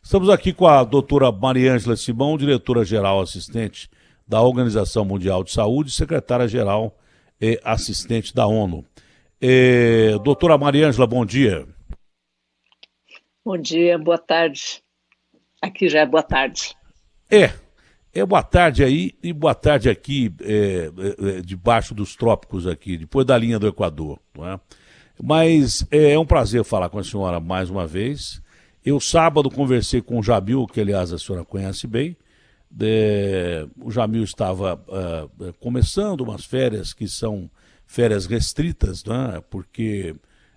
Estamos aqui com a doutora Mariângela Simão, diretora-geral assistente da Organização Mundial de Saúde, secretária-geral e assistente da ONU. Doutora Mariângela, bom dia. Bom dia, boa tarde. Aqui já é boa tarde. É boa tarde aí e boa tarde aqui, debaixo dos trópicos aqui, depois da linha do Equador, não é? Mas é um prazer falar com a senhora mais uma vez. Eu sábado conversei com o Jamil, que aliás a senhora conhece bem. O Jamil estava começando umas férias que são férias restritas, né? Porque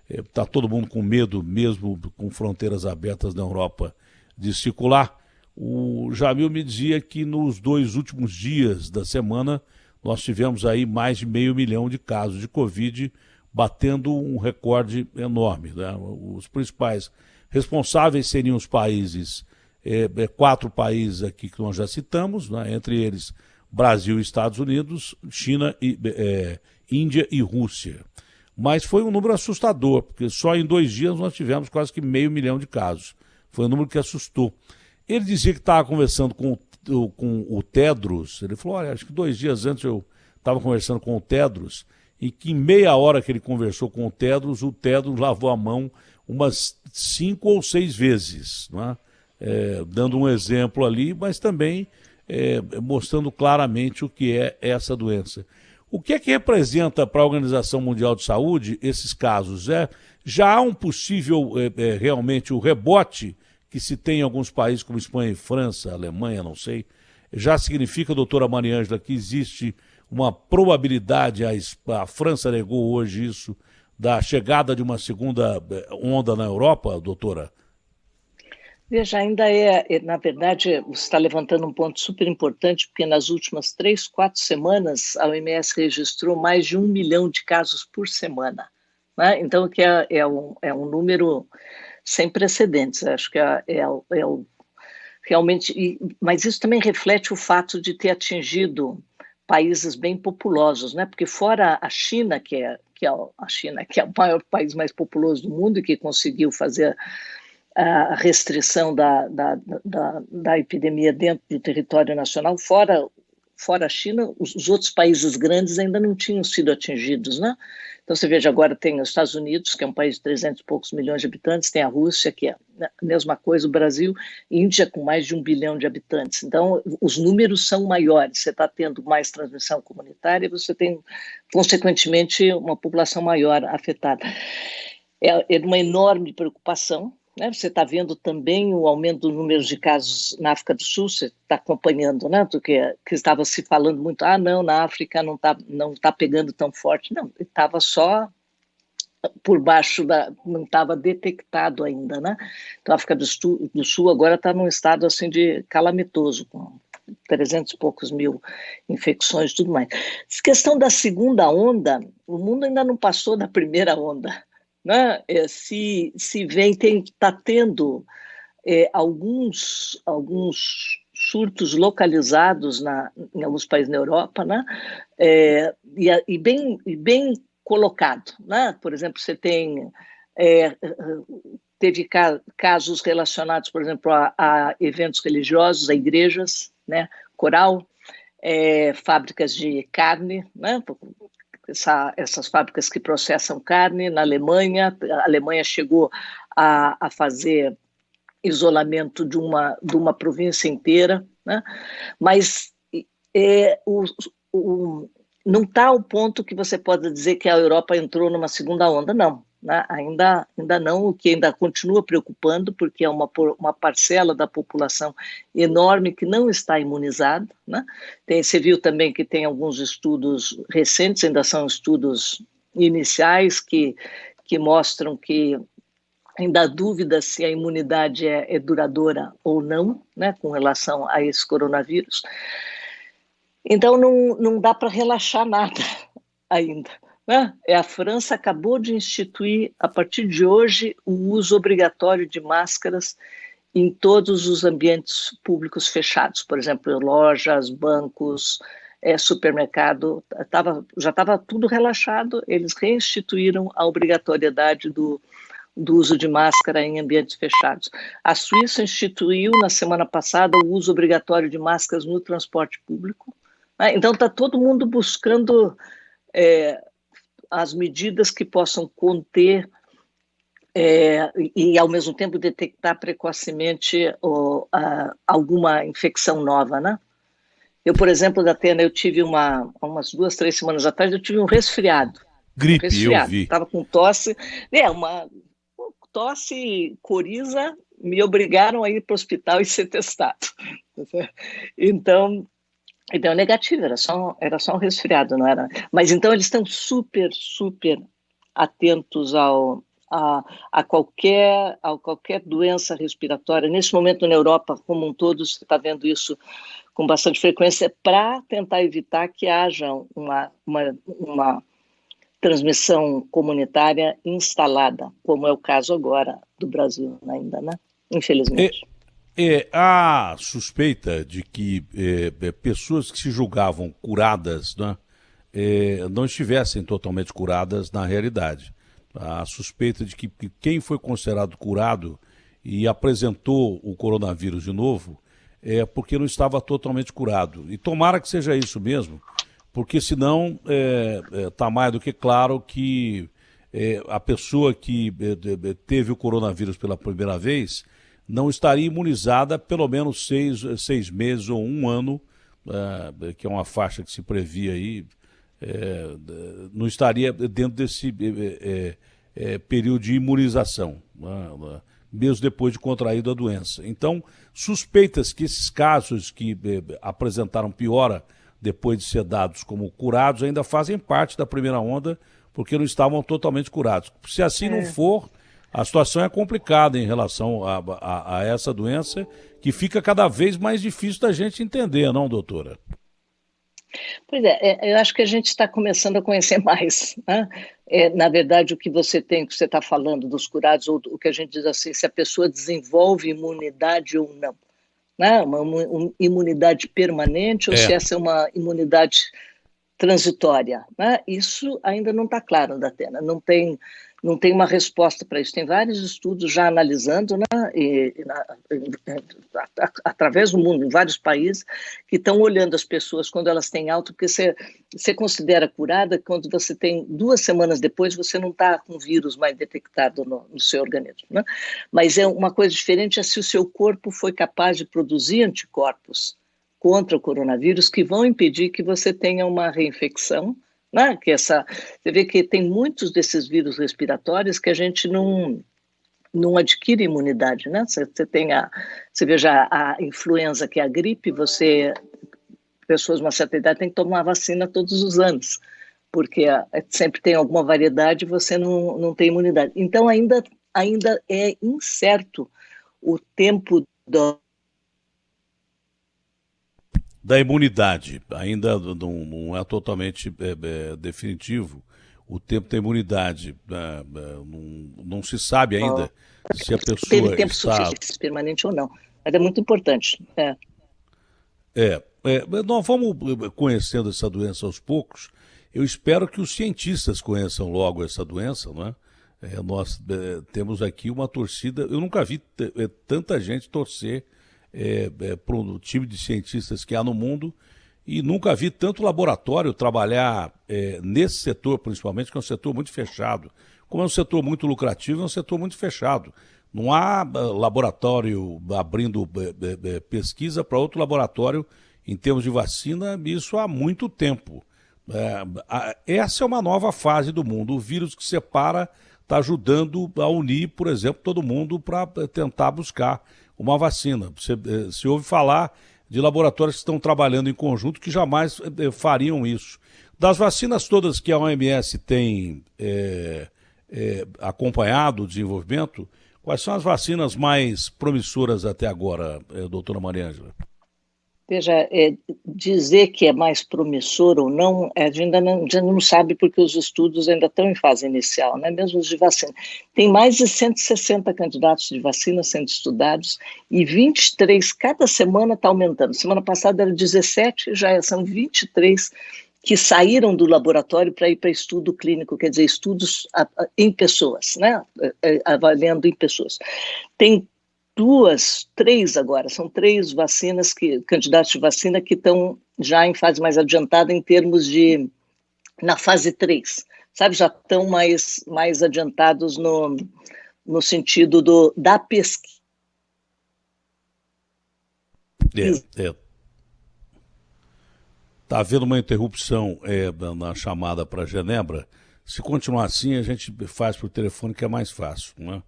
está todo mundo com medo, mesmo com fronteiras abertas na Europa, de circular. O Jamil me dizia que nos 2 últimos dias da semana nós tivemos aí mais de 500 mil de casos de Covid, batendo um recorde enorme, né? Os principais responsáveis seriam os países, 4 países aqui que nós já citamos, né? Entre eles Brasil e Estados Unidos, China, Índia e Rússia. Mas foi um número assustador, porque só em 2 dias nós tivemos quase que 500 mil de casos. Foi um número que assustou. Ele dizia que estava conversando com o Tedros. Ele falou, olha, acho que 2 dias antes eu estava conversando com o Tedros, e que em meia hora que ele conversou com o Tedros lavou a mão umas 5 ou 6 vezes, né? Dando um exemplo ali, mas também mostrando claramente o que é essa doença. O que é que representa para a Organização Mundial de Saúde esses casos? Já há um possível, realmente, o rebote que se tem em alguns países como Espanha e França, Alemanha, não sei, já significa, doutora Mariângela, que existe uma probabilidade, a França negou hoje isso, da chegada de uma segunda onda na Europa, doutora? Veja, ainda na verdade, você está levantando um ponto super importante, porque nas últimas 3, 4 semanas, a OMS registrou mais de 1 milhão de casos por semana, né? Então, que é um número sem precedentes, acho que realmente, mas isso também reflete o fato de ter atingido países bem populosos, né? Porque fora a China, a China, que é o maior país mais populoso do mundo e que conseguiu fazer a restrição da epidemia dentro do território nacional, fora a China, os outros países grandes ainda não tinham sido atingidos, né? Então, você veja, agora tem os Estados Unidos, que é um país de 300 e poucos milhões de habitantes, tem a Rússia, que é a mesma coisa, o Brasil, Índia, com mais de 1 bilhão de habitantes. Então, os números são maiores, você está tendo mais transmissão comunitária, você tem, consequentemente, uma população maior afetada. É uma enorme preocupação, né? Você está vendo também o aumento do número de casos na África do Sul, você está acompanhando, né? Do que estava se falando muito, não, na África não tá pegando tão forte. Não, estava só por baixo, não estava detectado ainda, né? Então a África do Sul agora está num estado assim de calamitoso, com 300 e poucos mil infecções e tudo mais. Essa questão da segunda onda, o mundo ainda não passou da primeira onda, né? Está tendo alguns surtos localizados em alguns países na Europa, né? E bem colocado, né? Por exemplo, você teve casos relacionados, por exemplo, a eventos religiosos, a igrejas, né? Coral, fábricas de carne, né? Essas fábricas que processam carne na Alemanha. A Alemanha chegou a fazer isolamento de uma província inteira, né? Mas não está ao ponto que você pode dizer que a Europa entrou numa segunda onda, não, né? Ainda não, o que ainda continua preocupando, porque é uma parcela da população enorme que não está imunizada, né? Você viu também que tem alguns estudos recentes, ainda são estudos iniciais, que mostram que ainda há dúvida se a imunidade é duradoura ou não, né, com relação a esse coronavírus. Então, não dá para relaxar nada ainda, né? A França acabou de instituir, a partir de hoje, o uso obrigatório de máscaras em todos os ambientes públicos fechados, por exemplo, lojas, bancos, supermercado. Já estava tudo relaxado, eles reinstituíram a obrigatoriedade do do uso de máscara em ambientes fechados. A Suíça instituiu na semana passada o uso obrigatório de máscaras no transporte público. Então está todo mundo buscando as medidas que possam conter e, ao mesmo tempo, detectar precocemente alguma infecção nova, né? Eu, por exemplo, Datena, eu tive umas 2, 3 semanas atrás, eu tive um resfriado. Gripe, eu vi. Estava com tosse, uma tosse, coriza, me obrigaram a ir para o hospital e ser testado. Então negativo, era só um resfriado, não era? Mas então eles estão super, super atentos a qualquer doença respiratória. Nesse momento, na Europa como um todo, você está vendo isso com bastante frequência, para tentar evitar que haja uma transmissão comunitária instalada, como é o caso agora do Brasil ainda, né? Infelizmente. Há suspeita de que pessoas que se julgavam curadas, né, não estivessem totalmente curadas na realidade. Há suspeita de que quem foi considerado curado e apresentou o coronavírus de novo é porque não estava totalmente curado. E tomara que seja isso mesmo, porque senão está mais do que claro que a pessoa que teve o coronavírus pela primeira vez não estaria imunizada pelo menos 6 meses ou 1 ano, que é uma faixa que se previa aí, não estaria dentro desse período de imunização, mesmo depois de contraído a doença. Então, suspeitas que esses casos que apresentaram piora depois de ser dados como curados ainda fazem parte da primeira onda, porque não estavam totalmente curados. Se assim não for, a situação é complicada em relação a essa doença, que fica cada vez mais difícil da gente entender, não, doutora? Pois eu acho que a gente está começando a conhecer mais, né? Na verdade, o que você está falando dos curados, ou o que a gente diz assim, se a pessoa desenvolve imunidade ou não, né? Uma imunidade permanente ou se essa é uma imunidade transitória, né? Isso ainda não está claro, Datena, não tem uma resposta para isso. Tem vários estudos já analisando, né, através do mundo, em vários países, que estão olhando as pessoas quando elas têm alta, porque você considera curada quando você tem 2 semanas depois, você não está com vírus mais detectado no seu organismo, né? Mas uma coisa diferente é se o seu corpo foi capaz de produzir anticorpos contra o coronavírus que vão impedir que você tenha uma reinfecção, né? Você vê que tem muitos desses vírus respiratórios que a gente não adquire imunidade, né? Você veja a influenza, que é a gripe, pessoas de uma certa idade têm que tomar vacina todos os anos, porque sempre tem alguma variedade e você não tem imunidade. Então ainda é incerto o tempo da imunidade, ainda não é totalmente definitivo o tempo da imunidade, não se sabe ainda se a pessoa teve tempo está suficiente, permanente ou não, mas é muito importante. Nós vamos conhecendo essa doença aos poucos. Eu espero que os cientistas conheçam logo essa doença, não é? Nós temos aqui uma torcida, eu nunca vi tanta gente torcer para o time de cientistas que há no mundo, e nunca vi tanto laboratório trabalhar nesse setor, principalmente, que é um setor muito fechado. Como é um setor muito lucrativo, é um setor muito fechado. Não há laboratório abrindo pesquisa para outro laboratório em termos de vacina, isso há muito tempo. Essa é uma nova fase do mundo. O vírus que separa está ajudando a unir, por exemplo, todo mundo para tentar buscar uma vacina. Se ouve falar de laboratórios que estão trabalhando em conjunto que jamais fariam isso. Das vacinas todas que a OMS tem acompanhado o desenvolvimento, quais são as vacinas mais promissoras até agora, doutora Mariângela? Veja, dizer que é mais promissor ou não, a gente ainda não sabe, porque os estudos ainda estão em fase inicial, né? Mesmo os de vacina. Tem mais de 160 candidatos de vacina sendo estudados e 23, cada semana está aumentando. Semana passada era 17, já são 23 que saíram do laboratório para ir para estudo clínico, quer dizer, estudos em pessoas, né? Avaliando em pessoas. Tem são três vacinas, candidatos de vacina que estão já em fase mais adiantada em termos de, na fase 3, sabe, já estão mais adiantados no sentido da pesquisa. Está havendo uma interrupção na chamada para Genebra. Se continuar assim, a gente faz por telefone, que é mais fácil, né?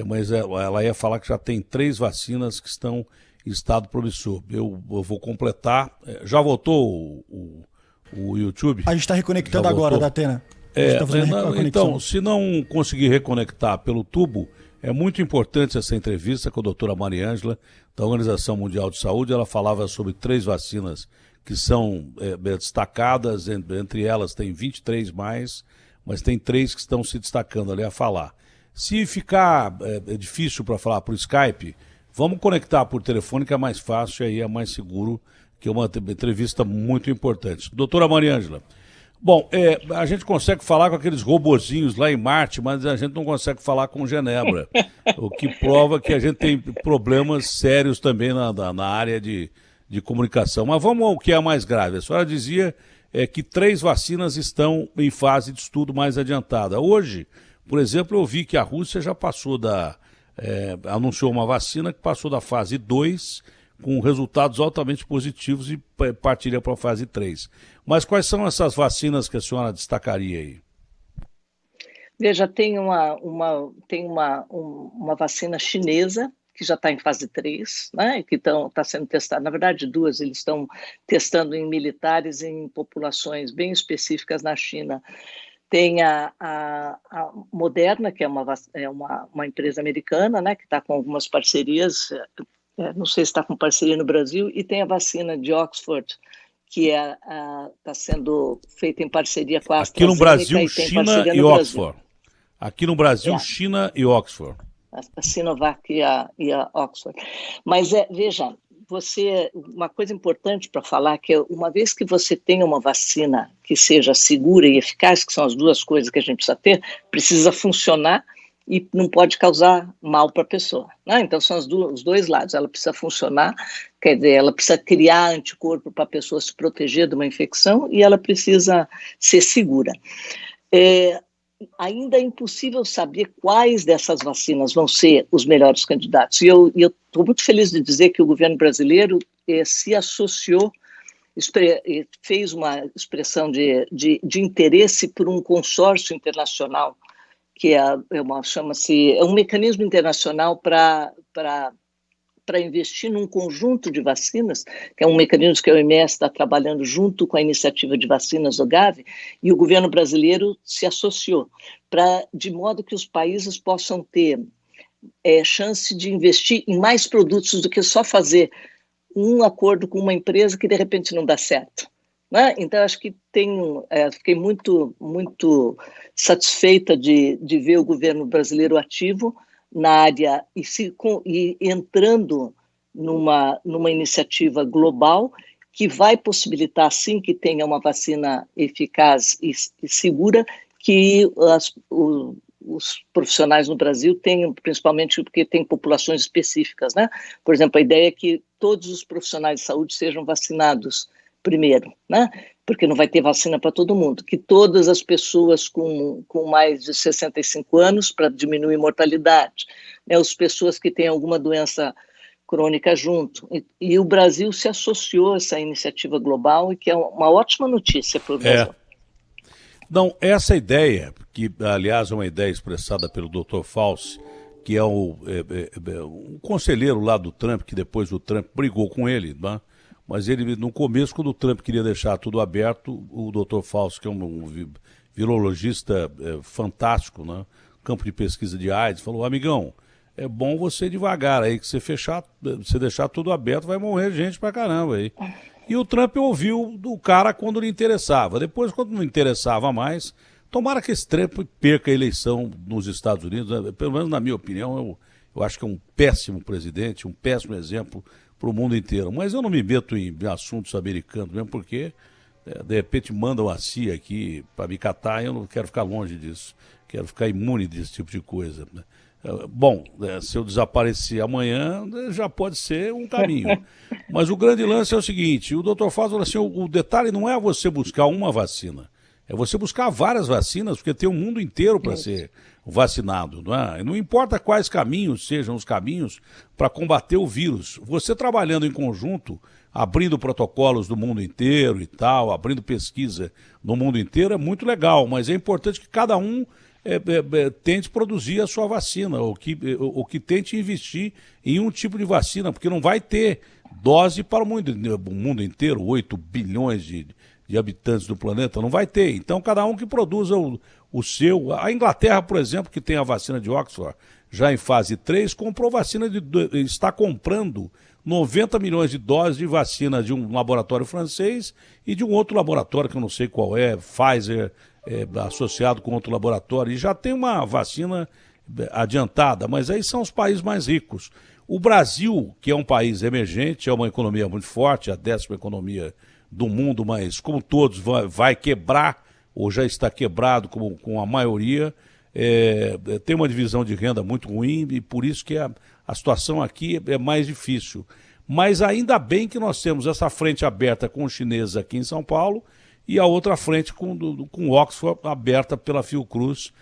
Mas ela ia falar que já tem 3 vacinas que estão em estado promissor. Eu vou completar. Já voltou o YouTube? A gente está reconectando agora, Datena. Então, se não conseguir reconectar pelo tubo, é muito importante essa entrevista com a doutora Mariângela, da Organização Mundial de Saúde. Ela falava sobre 3 vacinas que são destacadas, entre elas tem 23 mais, mas tem 3 que estão se destacando ali a falar. Se ficar difícil para falar por Skype, vamos conectar por telefone, que é mais fácil e aí é mais seguro, que é uma entrevista muito importante. Doutora Mariângela, bom, a gente consegue falar com aqueles robozinhos lá em Marte, mas a gente não consegue falar com Genebra, o que prova que a gente tem problemas sérios também na área de comunicação. Mas vamos ao que é mais grave. A senhora dizia que 3 vacinas estão em fase de estudo mais adiantada. Hoje, por exemplo, eu vi que a Rússia já passou anunciou uma vacina que passou da fase 2 com resultados altamente positivos e partiria para a fase 3. Mas quais são essas vacinas que a senhora destacaria aí? Veja, tem uma vacina chinesa que já está em fase 3, né, que está sendo testada, na verdade 2, eles estão testando em militares em populações bem específicas na China. Tem a Moderna, que é uma empresa americana, né, que está com algumas parcerias, não sei se está com parceria no Brasil, e tem a vacina de Oxford, que está sendo feita em parceria com a AstraZeneca. Aqui no Brasil, China e Oxford. Aqui no Brasil, China e Oxford. A Sinovac e a Oxford. Mas, veja, uma coisa importante para falar é que uma vez que você tem uma vacina que seja segura e eficaz, que são as 2 coisas que a gente precisa ter, precisa funcionar e não pode causar mal para a pessoa, né? Então são os 2 lados, ela precisa funcionar, quer dizer, ela precisa criar anticorpo para a pessoa se proteger de uma infecção e ela precisa ser segura. Ainda é impossível saber quais dessas vacinas vão ser os melhores candidatos. E eu estou muito feliz de dizer que o governo brasileiro se associou, fez uma expressão de interesse por um consórcio internacional, que é um mecanismo internacional para investir num conjunto de vacinas, que é um mecanismo que a OMS está trabalhando junto com a iniciativa de vacinas do Gavi, e o governo brasileiro se associou, de modo que os países possam ter chance de investir em mais produtos do que só fazer um acordo com uma empresa que de repente não dá certo, né? Então, acho que fiquei muito, muito satisfeita de ver o governo brasileiro ativo na área e entrando numa iniciativa global que vai possibilitar, sim, que tenha uma vacina eficaz e segura, que os profissionais no Brasil tenham, principalmente porque tem populações específicas, né? Por exemplo, a ideia é que todos os profissionais de saúde sejam vacinados primeiro, né? Porque não vai ter vacina para todo mundo, que todas as pessoas com mais de 65 anos, para diminuir a mortalidade, né, as pessoas que têm alguma doença crônica junto. E o Brasil se associou a essa iniciativa global, e que é uma ótima notícia para o Brasil. Não, essa ideia, que aliás é uma ideia expressada pelo Dr. Fauci, que é um conselheiro lá do Trump, que depois o Trump brigou com ele, né? Mas ele, no começo, quando o Trump queria deixar tudo aberto, o Dr. Fauci, que é um virologista fantástico, né? Campo de pesquisa de AIDS, falou: amigão, é bom você ir devagar aí, que você deixar tudo aberto, vai morrer gente pra caramba aí. E o Trump ouviu do cara quando lhe interessava. Depois, quando não interessava mais, tomara que esse Trump perca a eleição nos Estados Unidos, né? Pelo menos na minha opinião, eu acho que é um péssimo presidente, um péssimo exemplo para o mundo inteiro. Mas eu não me meto em assuntos americanos mesmo, porque De repente mandam a CIA aqui para me catar, eu não quero ficar longe disso, quero ficar imune desse tipo de coisa. Bom, se eu desaparecer amanhã, já pode ser um caminho. Mas o grande lance é o seguinte, o Dr. Fausto falou assim, o detalhe não é você buscar uma vacina, é você buscar várias vacinas, porque tem um mundo inteiro para ser vacinado. Não é? Não importa quais caminhos sejam os caminhos para combater o vírus. Você trabalhando em conjunto, abrindo protocolos do mundo inteiro e tal, abrindo pesquisa no mundo inteiro, é muito legal, mas é importante que cada um tente produzir a sua vacina, ou que tente investir em um tipo de vacina, porque não vai ter dose para o mundo inteiro, 8 bilhões de habitantes do planeta, não vai ter. Então, cada um que produza o seu. A Inglaterra, por exemplo, que tem a vacina de Oxford, já em fase 3, comprou vacina, está comprando 90 milhões de doses de vacina de um laboratório francês e de um outro laboratório, que eu não sei qual é, Pfizer, associado com outro laboratório, e já tem uma vacina adiantada, mas aí são os países mais ricos. O Brasil, que é um país emergente, é uma economia muito forte, a 10ª economia do mundo, mas como todos vai quebrar, ou já está quebrado com a maioria, tem uma divisão de renda muito ruim e por isso que a situação aqui é mais difícil. Mas ainda bem que nós temos essa frente aberta com os chineses aqui em São Paulo e a outra frente com Oxford aberta pela Fiocruz,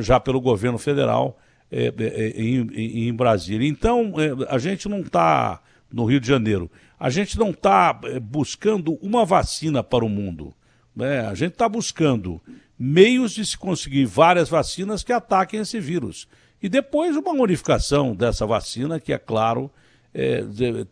já pelo governo federal em Brasília. Então, a gente não está no Rio de Janeiro, a gente não está buscando uma vacina para o mundo, né? A gente está buscando meios de se conseguir várias vacinas que ataquem esse vírus. E depois uma modificação dessa vacina, que é claro,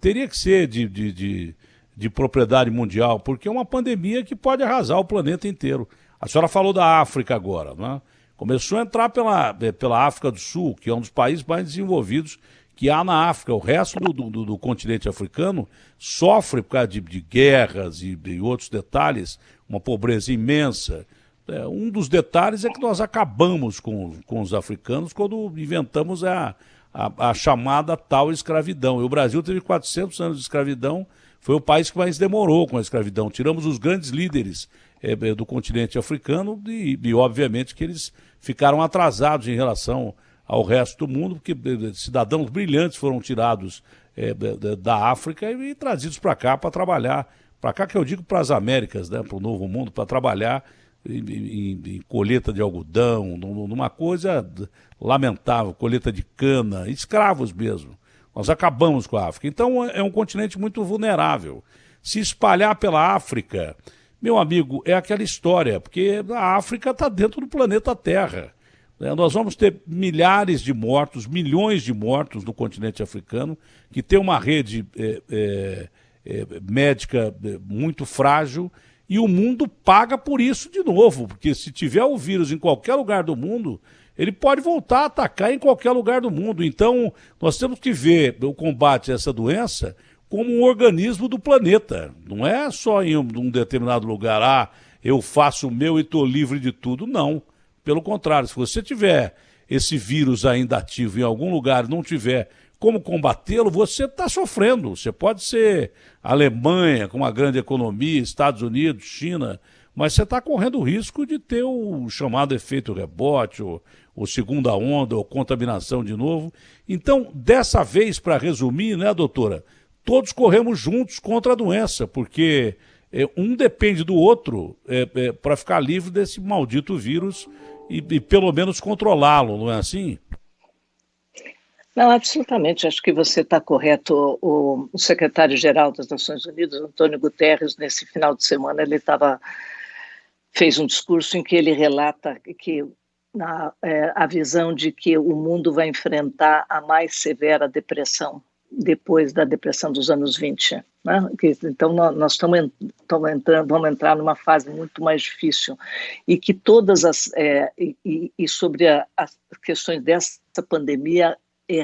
teria que ser de propriedade mundial, porque é uma pandemia que pode arrasar o planeta inteiro. A senhora falou da África agora, né? Começou a entrar pela África do Sul, que é um dos países mais desenvolvidos que há na África. O resto do continente africano sofre por causa de guerras e outros detalhes, uma pobreza imensa. Um dos detalhes é que nós acabamos com os africanos quando inventamos a chamada tal escravidão. E o Brasil teve 400 anos de escravidão, foi o país que mais demorou com a escravidão. Tiramos os grandes líderes do continente africano e obviamente que eles ficaram atrasados em relação ao resto do mundo, porque cidadãos brilhantes foram tirados da África e trazidos para cá para trabalhar. Para cá que eu digo para as Américas, né, para o Novo Mundo, para trabalhar em colheita de algodão, numa coisa lamentável, colheita de cana, escravos mesmo. Nós acabamos com a África. Então é um continente muito vulnerável. Se espalhar pela África, meu amigo, é aquela história, porque a África está dentro do planeta Terra. Nós vamos ter milhares de mortos, milhões de mortos no continente africano, que tem uma rede médica muito frágil, e o mundo paga por isso de novo, porque se tiver o vírus em qualquer lugar do mundo, ele pode voltar a atacar em qualquer lugar do mundo. Então, nós temos que ver o combate a essa doença como um organismo do planeta. Não é só em um determinado lugar, eu faço o meu e estou livre de tudo. Não. Pelo contrário, se você tiver esse vírus ainda ativo em algum lugar e não tiver como combatê-lo, você está sofrendo. Você pode ser Alemanha, com uma grande economia, Estados Unidos, China, mas você está correndo o risco de ter o chamado efeito rebote, ou segunda onda, ou contaminação de novo. Então, dessa vez, para resumir, né, doutora, todos corremos juntos contra a doença, porque um depende do outro para ficar livre desse maldito vírus e pelo menos controlá-lo, não é assim? Não, absolutamente. Acho que você está correto. O secretário-geral das Nações Unidas, Antônio Guterres, nesse final de semana, fez um discurso em que ele relata que a visão de que o mundo vai enfrentar a mais severa depressão depois da depressão dos anos 20. Né? Então, nós vamos entrar numa fase muito mais difícil e que todas sobre as questões dessa pandemia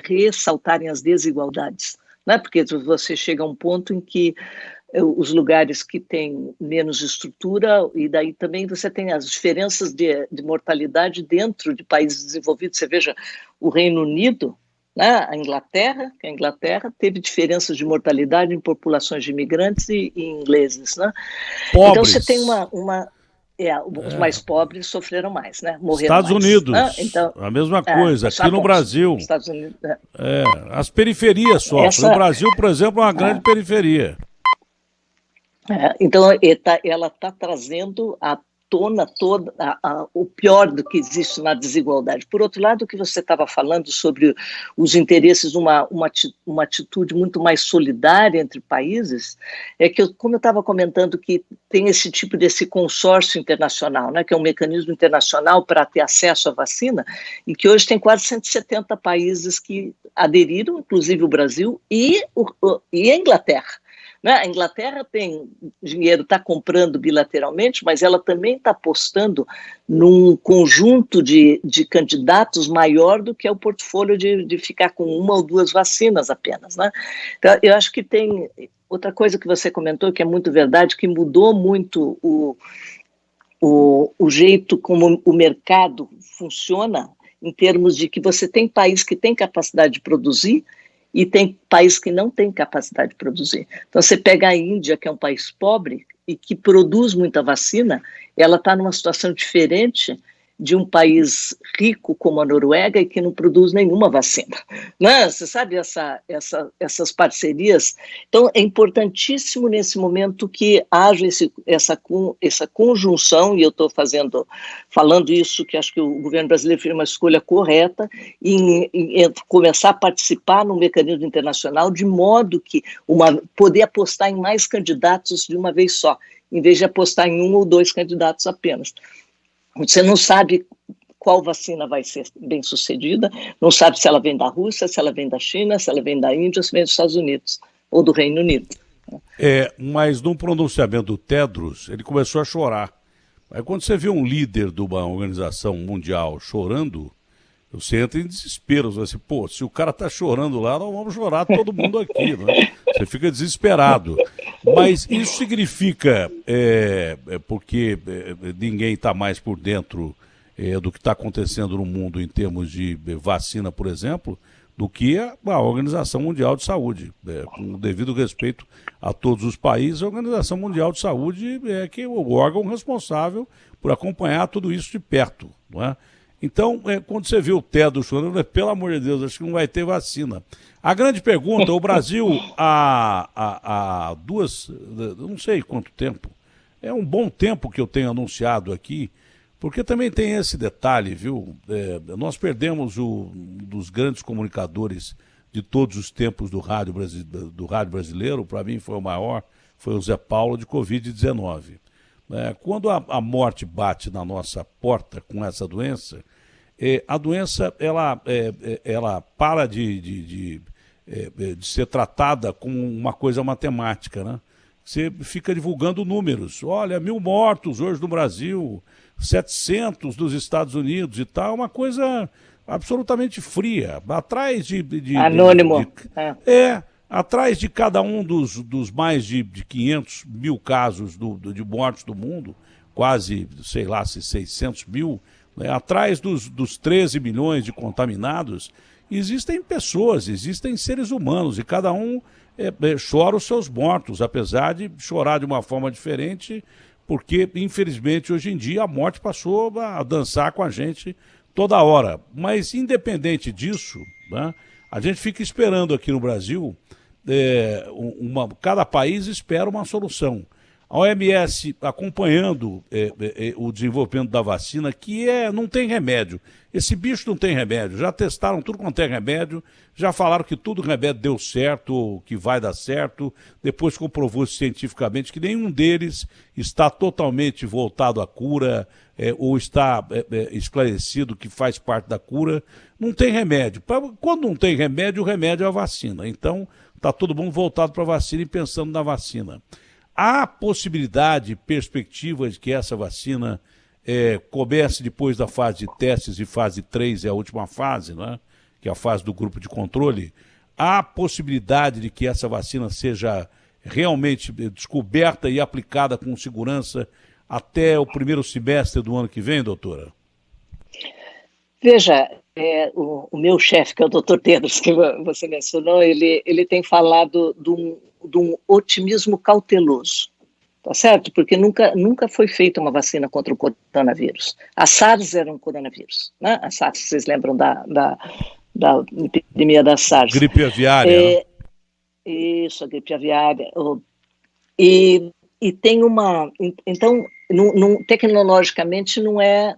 ressaltarem as desigualdades, né? Porque você chega a um ponto em que os lugares que têm menos estrutura, e daí também você tem as diferenças de mortalidade dentro de países desenvolvidos. Você veja, o Reino Unido né? A Inglaterra teve diferenças de mortalidade em populações de imigrantes e ingleses, né? Pobres. Então você tem os mais pobres sofreram mais, né? Morreram Estados mais, Unidos, né? Então, a mesma coisa. Aqui no Brasil, Estados Unidos, as periferias sofrem. O Brasil, por exemplo, é uma grande periferia. Então, ela está trazendo à tona o pior do que existe na desigualdade. Por outro lado, o que você estava falando sobre os interesses, uma atitude muito mais solidária entre países, é que, como eu estava comentando, que tem desse consórcio internacional, né, que é um mecanismo internacional para ter acesso à vacina, e que hoje tem quase 170 países que aderiram, inclusive o Brasil e a Inglaterra. A Inglaterra tem dinheiro, está comprando bilateralmente, mas ela também está apostando num conjunto de candidatos maior do que é o portfólio de ficar com uma ou duas vacinas apenas, né? Então, eu acho que tem outra coisa que você comentou, que é muito verdade, que mudou muito o jeito como o mercado funciona, em termos de que você tem país que tem capacidade de produzir, e tem país que não tem capacidade de produzir. Então, você pega a Índia, que é um país pobre e que produz muita vacina, ela está numa situação diferente de um país rico como a Noruega e que não produz nenhuma vacina. Né? Você sabe essas parcerias? Então, é importantíssimo nesse momento que haja essa conjunção, e eu estou falando isso, que acho que o governo brasileiro fez uma escolha correta, em começar a participar no mecanismo internacional, de modo que poder apostar em mais candidatos de uma vez só, em vez de apostar em um ou dois candidatos apenas. Você não sabe qual vacina vai ser bem sucedida, não sabe se ela vem da Rússia, se ela vem da China, se ela vem da Índia, se vem dos Estados Unidos ou do Reino Unido. Mas no pronunciamento do Tedros, ele começou a chorar. Aí quando você vê um líder de uma organização mundial chorando, você entra em desespero. Você diz assim, se o cara está chorando lá, nós vamos chorar todo mundo aqui, né? Você fica desesperado. Mas isso significa, porque ninguém está mais por dentro do que está acontecendo no mundo em termos de vacina, por exemplo, do que a Organização Mundial de Saúde. Com o devido respeito a todos os países, a Organização Mundial de Saúde é que o órgão responsável por acompanhar tudo isso de perto, não é? Então, quando você vê o Tedros chorando, pelo amor de Deus, acho que não vai ter vacina. A grande pergunta, o Brasil há não sei quanto tempo, é um bom tempo que eu tenho anunciado aqui, porque também tem esse detalhe, viu? Nós perdemos um dos grandes comunicadores de todos os tempos do rádio brasileiro, para mim foi o maior, foi o Zé Paulo, de Covid-19. Quando a morte bate na nossa porta com essa doença, a doença ela para de ser tratada como uma coisa matemática, né? Você fica divulgando números. Olha, 1.000 mortos hoje no Brasil, 700 nos Estados Unidos e tal, uma coisa absolutamente fria. Atrás anônimo. Atrás de cada um dos mais de 500 mil casos de mortes do mundo, quase, sei lá, 600 mil, né? Atrás dos 13 milhões de contaminados, existem pessoas, existem seres humanos, e cada um chora os seus mortos, apesar de chorar de uma forma diferente, porque, infelizmente, hoje em dia a morte passou a dançar com a gente toda hora. Mas, independente disso, né, a gente fica esperando aqui no Brasil, cada país espera uma solução. A OMS acompanhando o desenvolvimento da vacina, que não tem remédio. Esse bicho não tem remédio. Já testaram tudo quanto é remédio, já falaram que tudo remédio deu certo, que vai dar certo. Depois comprovou-se cientificamente que nenhum deles está totalmente voltado à cura ou está esclarecido que faz parte da cura. Não tem remédio. Quando não tem remédio, o remédio é a vacina. Então, está todo mundo voltado para a vacina e pensando na vacina. Há possibilidade, perspectiva de que essa vacina comece depois da fase de testes, e fase 3 é a última fase, né? Que é a fase do grupo de controle. Há possibilidade de que essa vacina seja realmente descoberta e aplicada com segurança até o primeiro semestre do ano que vem, doutora? Veja, o meu chefe, que é o Dr. Tedros, que você mencionou, ele tem falado de um otimismo cauteloso, tá certo? Porque nunca foi feita uma vacina contra o coronavírus. A SARS era um coronavírus, né? A SARS, vocês lembram da epidemia da SARS? Gripe aviária, né? Isso, a gripe aviária. E tem uma... Então, tecnologicamente não é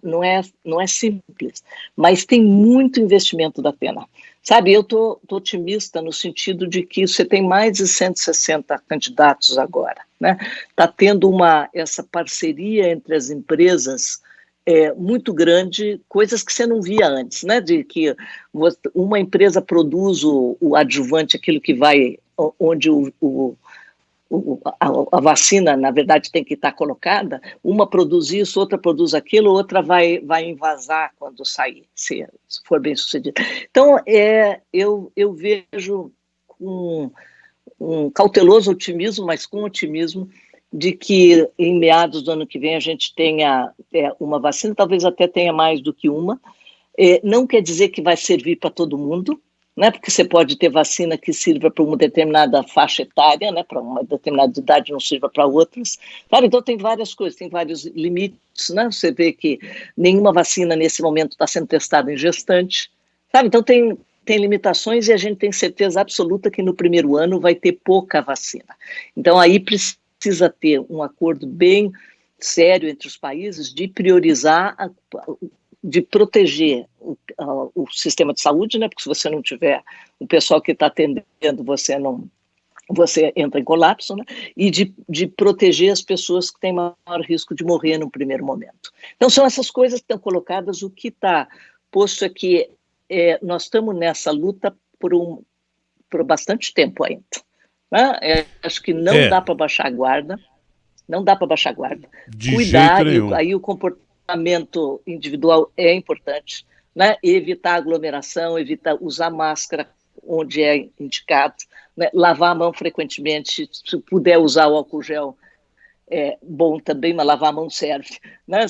simples, mas tem muito investimento da Atena. Sabe, eu tô otimista no sentido de que você tem mais de 160 candidatos agora, né? Está tendo essa parceria entre as empresas muito grande, coisas que você não via antes, né? De que uma empresa produz o adjuvante, aquilo que vai, onde a vacina, na verdade, tem que estar colocada, uma produz isso, outra produz aquilo, outra vai envasar quando sair, se for bem sucedido. Então, eu vejo com um cauteloso otimismo, mas com otimismo, de que em meados do ano que vem a gente tenha uma vacina, talvez até tenha mais do que uma. Não quer dizer que vai servir para todo mundo, né? Porque você pode ter vacina que sirva para uma determinada faixa etária, né? Para uma determinada idade, não sirva para outras. Claro, então tem várias coisas, tem vários limites, né? Você vê que nenhuma vacina nesse momento está sendo testada em gestante, sabe? Então tem limitações e a gente tem certeza absoluta que no primeiro ano vai ter pouca vacina. Então aí precisa ter um acordo bem sério entre os países de priorizar de proteger o sistema de saúde, né? Porque se você não tiver o pessoal que está atendendo, você entra em colapso, né? E de proteger as pessoas que têm maior risco de morrer no primeiro momento. Então, são essas coisas que estão colocadas. O que está posto é que nós estamos nessa luta por bastante tempo ainda, né? Acho que não dá para baixar a guarda, não dá para baixar a guarda. De Cuidar, jeito nenhum. aí o comportamento individual é importante, né? Evitar aglomeração, evitar usar máscara onde é indicado, né? Lavar a mão frequentemente, se puder usar o álcool gel, bom também, mas lavar a mão serve, né?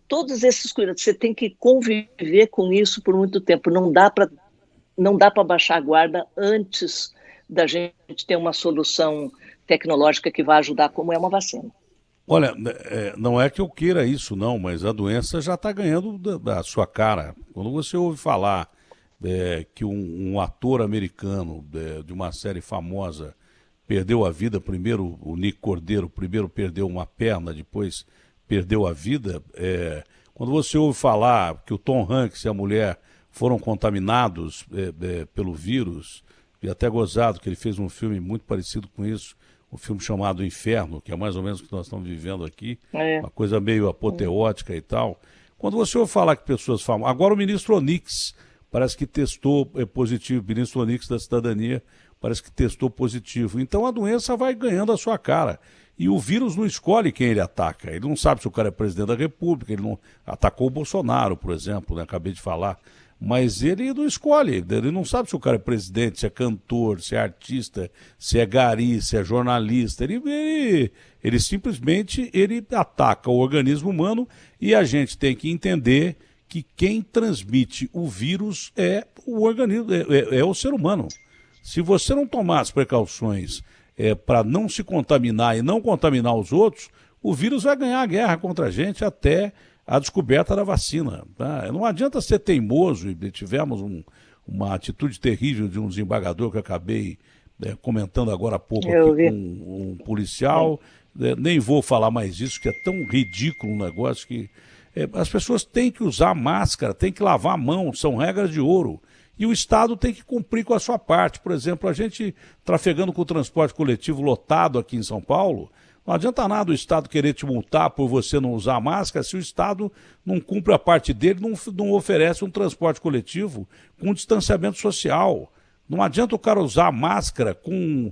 Todos esses cuidados, você tem que conviver com isso por muito tempo, não dá para baixar a guarda antes da gente ter uma solução tecnológica que vai ajudar, como é uma vacina. Olha, não é que eu queira isso não, mas a doença já está ganhando da sua cara. Quando você ouve falar que um ator americano de uma série famosa perdeu a vida, primeiro o Nick Cordeiro, primeiro perdeu uma perna, depois perdeu a vida, quando você ouve falar que o Tom Hanks e a mulher foram contaminados pelo vírus, e até gozado que ele fez um filme muito parecido com isso, um filme chamado Inferno, que é mais ou menos o que nós estamos vivendo aqui, uma coisa meio apoteótica e tal. Quando você ouve falar que pessoas famosas... Agora o ministro Onix parece que testou positivo, o ministro Onix da Cidadania parece que testou positivo. Então a doença vai ganhando a sua cara. E o vírus não escolhe quem ele ataca. Ele não sabe se o cara é presidente da República, ele não atacou o Bolsonaro, por exemplo, né? Acabei de falar. Mas ele não escolhe, ele não sabe se o cara é presidente, se é cantor, se é artista, se é gari, se é jornalista. Ele simplesmente ataca o organismo humano e a gente tem que entender que quem transmite o vírus é o organismo, é o ser humano. Se você não tomar as precauções para não se contaminar e não contaminar os outros, o vírus vai ganhar a guerra contra a gente até a descoberta da vacina. Tá? Não adianta ser teimoso, e tivemos uma atitude terrível de um desembargador que eu acabei comentando agora há pouco aqui com um policial, nem vou falar mais disso, que é tão ridículo um negócio que as pessoas têm que usar máscara, têm que lavar a mão, são regras de ouro. E o Estado tem que cumprir com a sua parte. Por exemplo, a gente trafegando com o transporte coletivo lotado aqui em São Paulo, não adianta nada o Estado querer te multar por você não usar máscara se o Estado não cumpre a parte dele, não oferece um transporte coletivo com distanciamento social. Não adianta o cara usar máscara com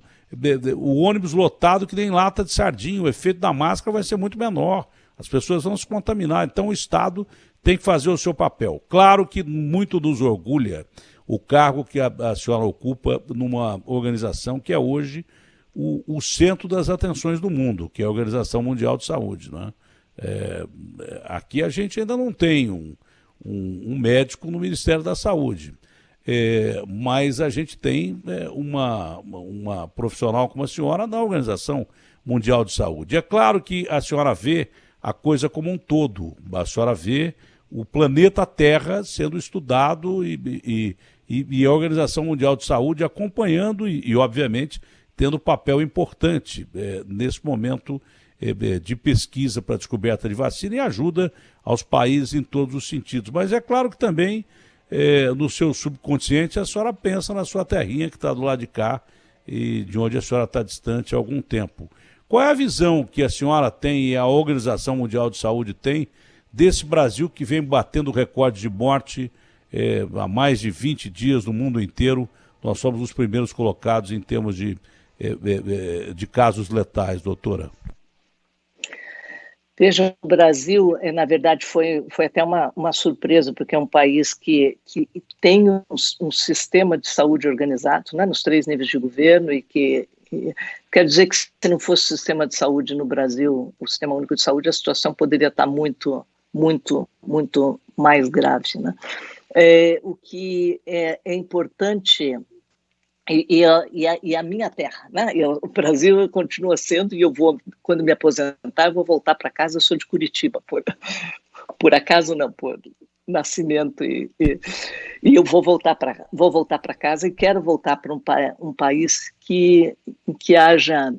o ônibus lotado que nem lata de sardinha. O efeito da máscara vai ser muito menor. As pessoas vão se contaminar. Então o Estado tem que fazer o seu papel. Claro que muito nos orgulha o cargo que a senhora ocupa numa organização que é hoje o centro das atenções do mundo, que é a Organização Mundial de Saúde, né? Aqui a gente ainda não tem um médico no Ministério da Saúde. Mas a gente tem uma profissional como a senhora na Organização Mundial de Saúde. É claro que a senhora vê a coisa como um todo, a senhora vê o planeta Terra sendo estudado e a Organização Mundial de Saúde acompanhando e obviamente, tendo papel importante nesse momento de pesquisa para a descoberta de vacina e ajuda aos países em todos os sentidos. Mas é claro que também, no seu subconsciente, a senhora pensa na sua terrinha que está do lado de cá e de onde a senhora está distante há algum tempo. Qual é a visão que a senhora tem e a Organização Mundial de Saúde tem desse Brasil que vem batendo recorde de morte há mais de 20 dias no mundo inteiro? Nós somos os primeiros colocados em termos de casos letais, doutora. Veja, o Brasil, na verdade, foi até uma surpresa, porque é um país que tem um sistema de saúde organizado, né, nos 3 níveis de governo quer dizer que se não fosse o sistema de saúde no Brasil, o Sistema Único de Saúde, a situação poderia estar muito, muito, muito mais grave, né? O que é importante, e a minha terra, né? O Brasil continua sendo, e quando me aposentar, eu vou voltar para casa. Eu sou de Curitiba, por acaso não, por nascimento, e eu vou voltar para casa e quero voltar para um país que haja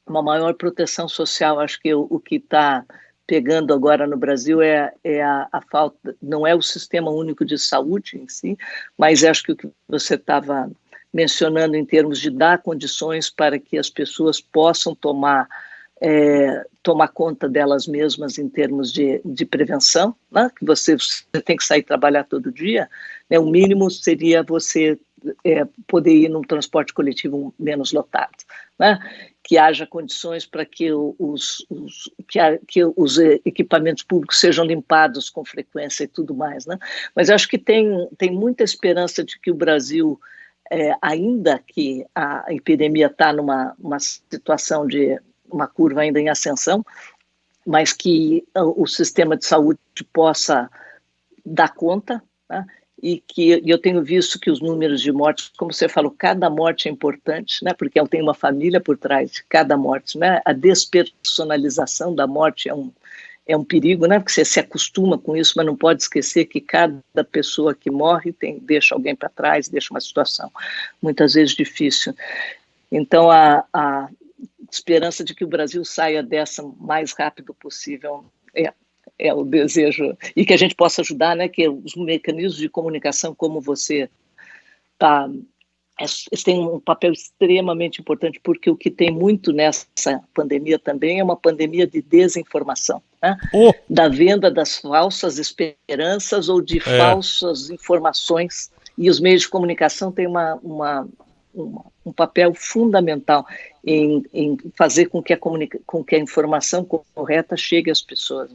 uma maior proteção social. Acho que o que está pegando agora no Brasil é a falta, não é o Sistema Único de Saúde em si, mas acho que o que você estava mencionando em termos de dar condições para que as pessoas possam tomar conta delas mesmas em termos de prevenção, né? Que você tem que sair trabalhar todo dia, né? O mínimo seria você poder ir num transporte coletivo menos lotado, né? Que haja condições para que os equipamentos públicos sejam limpados com frequência e tudo mais, né? Mas eu acho que tem muita esperança de que o Brasil, ainda que a epidemia está numa situação de uma curva ainda em ascensão, mas que o sistema de saúde possa dar conta, né? E que eu tenho visto que os números de mortes, como você falou, cada morte é importante, né? Porque ela tem uma família por trás de cada morte, né? A despersonalização da morte é um perigo, né? Porque você se acostuma com isso, mas não pode esquecer que cada pessoa que morre deixa alguém para trás, deixa uma situação muitas vezes difícil. Então, a esperança de que o Brasil saia dessa o mais rápido possível é o desejo, e que a gente possa ajudar, né? Que os mecanismos de comunicação, como você está, têm um papel extremamente importante, porque o que tem muito nessa pandemia também é uma pandemia de desinformação, né? Da venda das falsas esperanças ou de falsas informações, e os meios de comunicação têm um papel fundamental em fazer com que a informação correta chegue às pessoas.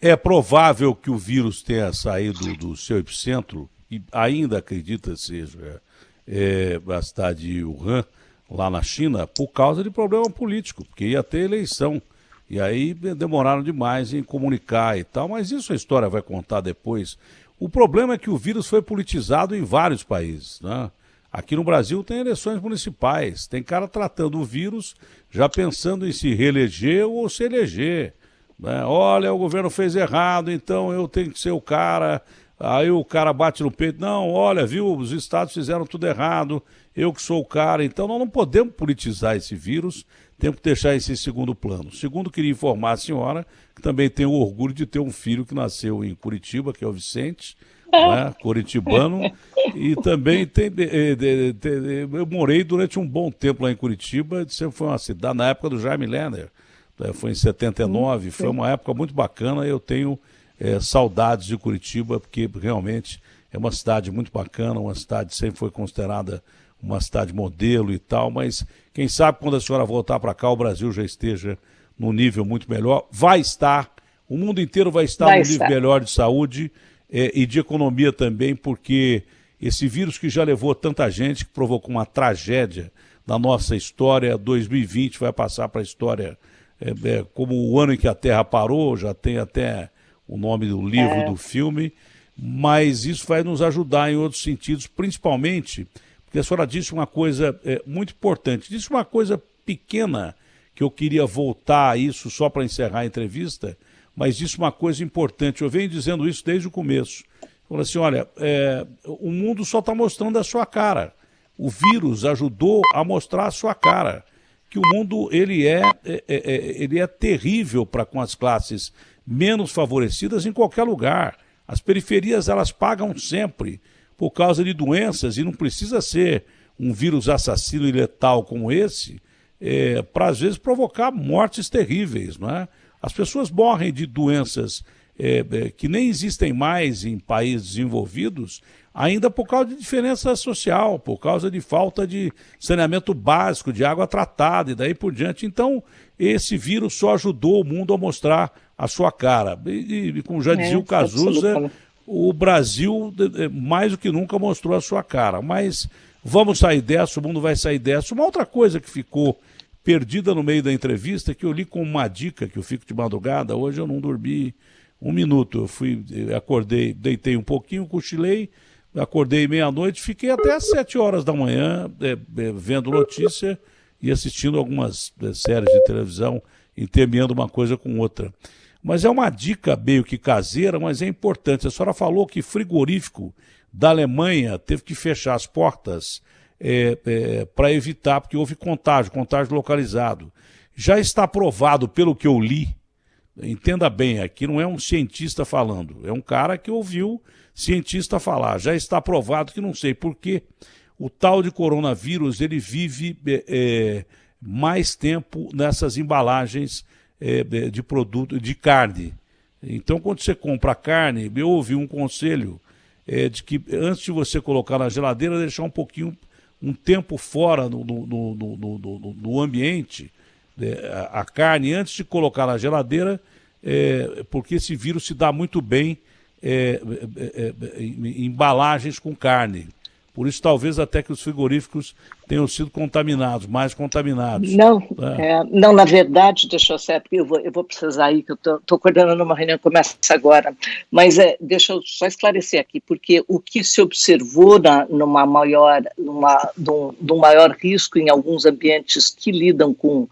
É provável que o vírus tenha saído do seu epicentro, e ainda acredita seja a cidade de Wuhan, lá na China, por causa de problema político, porque ia ter eleição. E aí demoraram demais em comunicar e tal, mas isso a história vai contar depois. O problema é que o vírus foi politizado em vários países, né? Aqui no Brasil tem eleições municipais, tem cara tratando o vírus já pensando em se reeleger ou se eleger, né? Olha, o governo fez errado, então eu tenho que ser o cara. Aí o cara bate no peito, não, olha, viu, os estados fizeram tudo errado, eu que sou o cara. Então nós não podemos politizar esse vírus, temos que deixar isso em segundo plano. Segundo, queria informar a senhora que também tenho orgulho de ter um filho que nasceu em Curitiba, que é o Vicente, né, curitibano, e também eu morei durante um bom tempo lá em Curitiba, sempre foi uma cidade, na época do Jaime Lerner, foi em 79, foi uma época muito bacana. Eu tenho saudades de Curitiba, porque realmente é uma cidade muito bacana, uma cidade que sempre foi considerada uma cidade modelo e tal, mas quem sabe quando a senhora voltar para cá, o Brasil já esteja num nível muito melhor, vai estar, o mundo inteiro vai estar num nível melhor de saúde e de economia também, porque esse vírus que já levou tanta gente, que provocou uma tragédia na nossa história, 2020 vai passar para a história como o ano em que a Terra parou, já tem até o nome do livro, do filme, mas isso vai nos ajudar em outros sentidos, principalmente porque a senhora disse uma coisa muito importante, disse uma coisa pequena, que eu queria voltar a isso só para encerrar a entrevista, mas disse uma coisa importante, eu venho dizendo isso desde o começo. Falei assim, olha, o mundo só está mostrando a sua cara. O vírus ajudou a mostrar a sua cara. Que o mundo ele é terrível para com as classes menos favorecidas em qualquer lugar. As periferias elas pagam sempre por causa de doenças e não precisa ser um vírus assassino e letal como esse para às vezes provocar mortes terríveis, não é? As pessoas morrem de doenças que nem existem mais em países desenvolvidos, ainda por causa de diferença social, por causa de falta de saneamento básico, de água tratada e daí por diante. Então, esse vírus só ajudou o mundo a mostrar a sua cara. E como já dizia o Cazuza, o Brasil mais do que nunca mostrou a sua cara. Mas vamos sair dessa, o mundo vai sair dessa. Uma outra coisa que ficou perdida no meio da entrevista, que eu li como uma dica, que eu fico de madrugada, hoje eu não dormi um minuto, eu acordei, deitei um pouquinho, cochilei, acordei meia-noite, fiquei até às 7 horas da manhã vendo notícia e assistindo algumas séries de televisão, intermeando uma coisa com outra. Mas é uma dica meio que caseira, mas é importante. A senhora falou que frigorífico da Alemanha teve que fechar as portas para evitar, porque houve contágio localizado. Já está provado, pelo que eu li, entenda bem, aqui não é um cientista falando, é um cara que ouviu cientista falar. Já está provado que não sei por quê, o tal de coronavírus ele vive mais tempo nessas embalagens de produto, de carne. Então, quando você compra carne, eu ouvi um conselho de que antes de você colocar na geladeira, deixar um tempo fora no ambiente, a carne, antes de colocar na geladeira, porque esse vírus se dá muito bem em embalagens com carne. Por isso, talvez até que os frigoríficos tenham sido contaminados, mais contaminados. Não, na verdade, deixa eu ser, porque eu vou precisar ir, que eu estou coordenando uma reunião que começa agora, mas deixa eu só esclarecer aqui, porque o que se observou num maior risco em alguns ambientes que lidam com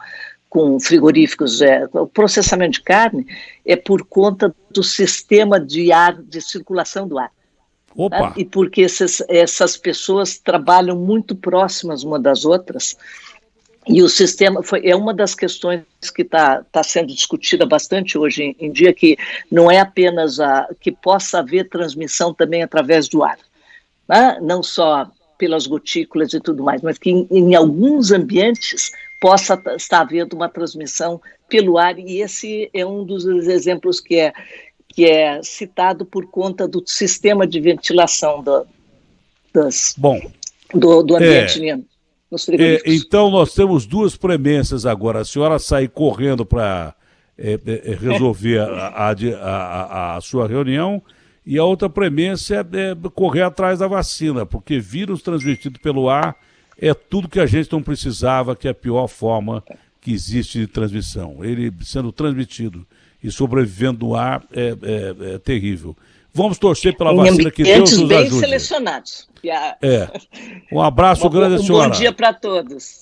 frigoríficos, o processamento de carne, é por conta do sistema de circulação do ar. Opa. E porque essas pessoas trabalham muito próximas uma das outras, e o sistema é uma das questões que está sendo discutida bastante hoje em dia, que não é apenas que possa haver transmissão também através do ar, né? Não só pelas gotículas e tudo mais, mas que em alguns ambientes possa estar havendo uma transmissão pelo ar, e esse é um dos exemplos que é citado por conta do sistema de ventilação do ambiente nos frigoríficos. Então, nós temos duas premissas agora. A senhora sair correndo para resolver a sua reunião, e a outra premissa é correr atrás da vacina, porque vírus transmitido pelo ar é tudo que a gente não precisava, que é a pior forma que existe de transmissão. Ele sendo transmitido e sobrevivendo no ar é terrível. Vamos torcer pela vacina, que Deus nos ajude. Bem selecionados. Um abraço grande, senhora. Bom dia para todos.